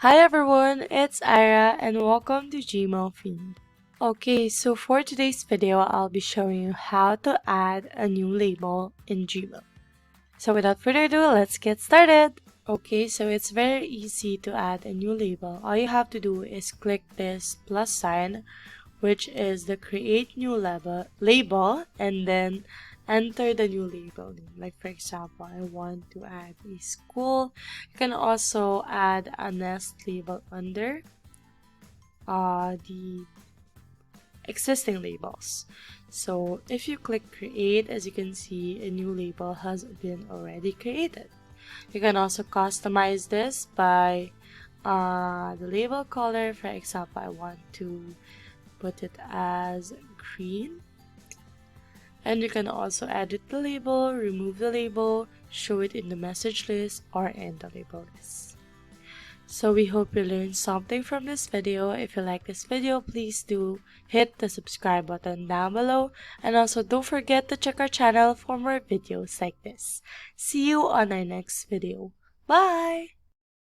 Hi everyone, it's Ira and welcome to gmailfiend. Okay, so for today's video, I'll be showing you how to add a new label in Gmail. So without further ado, let's get started. Okay, so it's very easy to add a new label. All you have to do is click this plus sign, which is the create new label, and then enter the new label name. Like for example, I want to add a school. You can also add a nest label under the existing labels. So if you click create, as you can see, a new label has been already created. You can also customize this by the label color. For example, I want to put it as green, and you can also edit the label, remove the label, show it in the message list or in the label list. So we hope you learned something from this video. If you like this video, please do hit the subscribe button down below, and also don't forget to check our channel for more videos like this. See you on our next video. Bye!